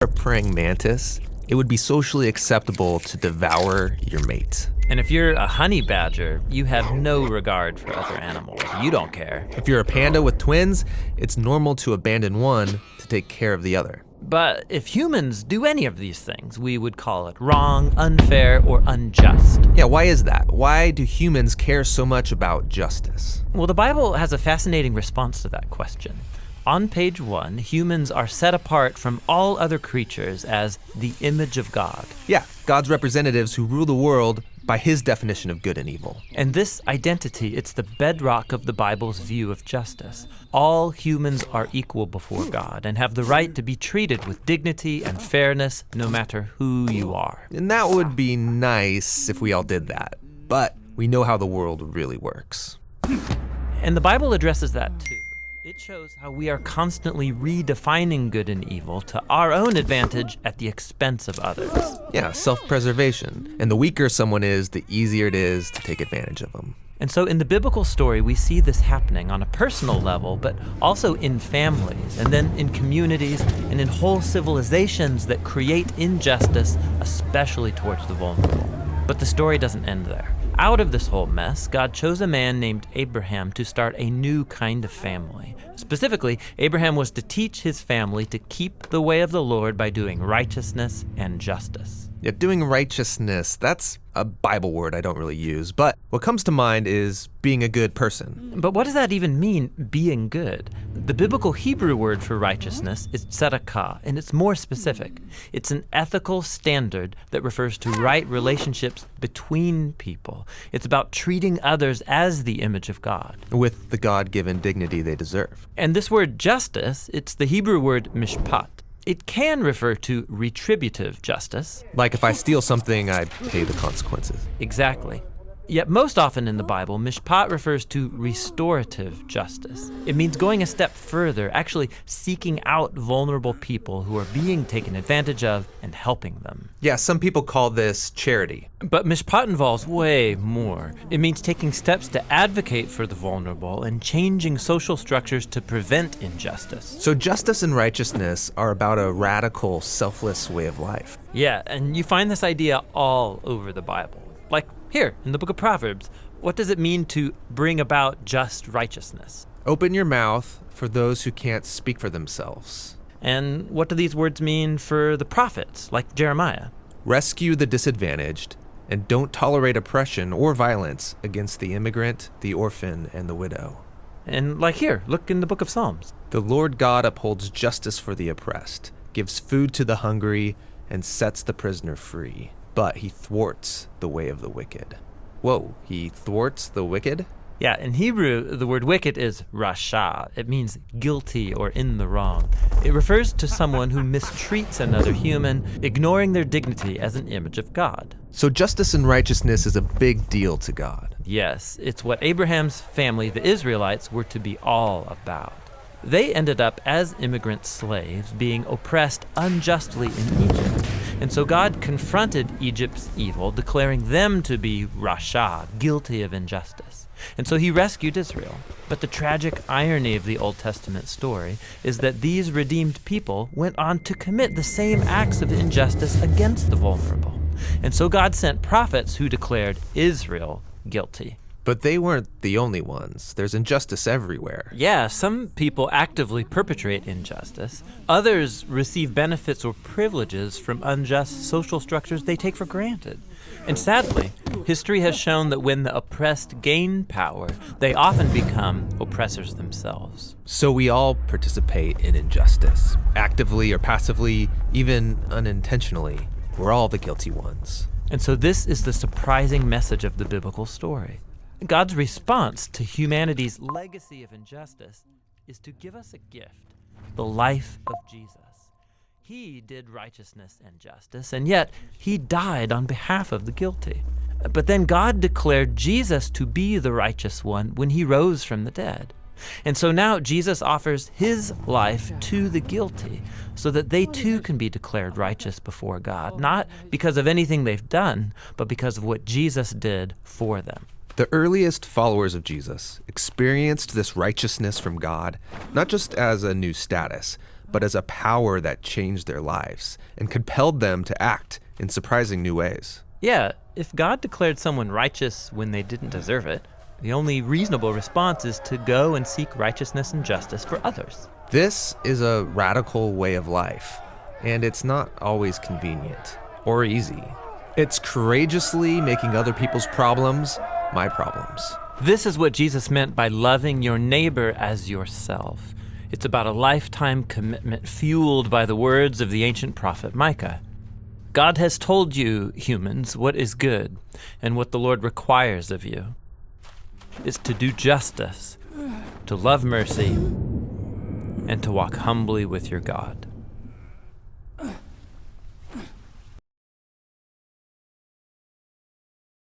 A praying mantis, it would be socially acceptable to devour your mate. And if you're a honey badger, you have no regard for other animals. You don't care. If you're a panda with twins, it's normal to abandon one to take care of the other. But if humans do any of these things, we would call it wrong, unfair, or unjust. Yeah, why is that? Why do humans care so much about justice? Well, the Bible has a fascinating response to that question. On page 1, humans are set apart from all other creatures as the image of God. Yeah, God's representatives who rule the world by his definition of good and evil. And this identity, it's the bedrock of the Bible's view of justice. All humans are equal before God and have the right to be treated with dignity and fairness no matter who you are. And that would be nice if we all did that. But we know how the world really works. And the Bible addresses that too. It shows how we are constantly redefining good and evil to our own advantage at the expense of others. Yeah, self-preservation. And the weaker someone is, the easier it is to take advantage of them. And so in the biblical story, we see this happening on a personal level, but also in families, and then in communities, and in whole civilizations that create injustice, especially towards the vulnerable. But the story doesn't end there. Out of this whole mess, God chose a man named Abraham to start a new kind of family. Specifically, Abraham was to teach his family to keep the way of the Lord by doing righteousness and justice. Yeah, doing righteousness, that's a Bible word I don't really use, but what comes to mind is being a good person. But what does that even mean, being good? The biblical Hebrew word for righteousness is tzedakah, and it's more specific. It's an ethical standard that refers to right relationships between people. It's about treating others as the image of God, With the God-given dignity they deserve. And this word justice, it's the Hebrew word mishpat. It can refer to retributive justice. Like if I steal something, I pay the consequences. Exactly. Yet most often in the Bible, mishpat refers to restorative justice. It means going a step further, actually seeking out vulnerable people who are being taken advantage of and helping them. Yeah, some people call this charity. But mishpat involves way more. It means taking steps to advocate for the vulnerable and changing social structures to prevent injustice. So justice and righteousness are about a radical, selfless way of life. Yeah, and you find this idea all over the Bible. Like here, in the book of Proverbs, what does it mean to bring about just righteousness? Open your mouth for those who can't speak for themselves. And what do these words mean for the prophets, like Jeremiah? Rescue the disadvantaged, and don't tolerate oppression or violence against the immigrant, the orphan, and the widow. And like here, look in the book of Psalms. The Lord God upholds justice for the oppressed, gives food to the hungry, and sets the prisoner free. But he thwarts the way of the wicked. Whoa, he thwarts the wicked? Yeah, in Hebrew, the word wicked is rasha. It means guilty or in the wrong. It refers to someone who mistreats another human, ignoring their dignity as an image of God. So justice and righteousness is a big deal to God. Yes, it's what Abraham's family, the Israelites, were to be all about. They ended up as immigrant slaves being oppressed unjustly in Egypt. And so God confronted Egypt's evil, declaring them to be rasha, guilty of injustice. And so he rescued Israel. But the tragic irony of the Old Testament story is that these redeemed people went on to commit the same acts of injustice against the vulnerable. And so God sent prophets who declared Israel guilty. But they weren't the only ones. There's injustice everywhere. Yeah, some people actively perpetrate injustice. Others receive benefits or privileges from unjust social structures they take for granted. And sadly, history has shown that when the oppressed gain power, they often become oppressors themselves. So we all participate in injustice, actively or passively, even unintentionally. We're all the guilty ones. And so this is the surprising message of the biblical story. God's response to humanity's legacy of injustice is to give us a gift, the life of Jesus. He did righteousness and justice, and yet he died on behalf of the guilty. But then God declared Jesus to be the righteous one when he rose from the dead. And so now Jesus offers his life to the guilty so that they too can be declared righteous before God, not because of anything they've done, but because of what Jesus did for them. The earliest followers of Jesus experienced this righteousness from God, not just as a new status, but as a power that changed their lives and compelled them to act in surprising new ways. Yeah, if God declared someone righteous when they didn't deserve it, the only reasonable response is to go and seek righteousness and justice for others. This is a radical way of life, and it's not always convenient or easy. It's courageously making other people's problems my problems. This is what Jesus meant by loving your neighbor as yourself. It's about a lifetime commitment fueled by the words of the ancient prophet Micah. God has told you, humans, what is good, and what the Lord requires of you is to do justice, to love mercy, and to walk humbly with your God.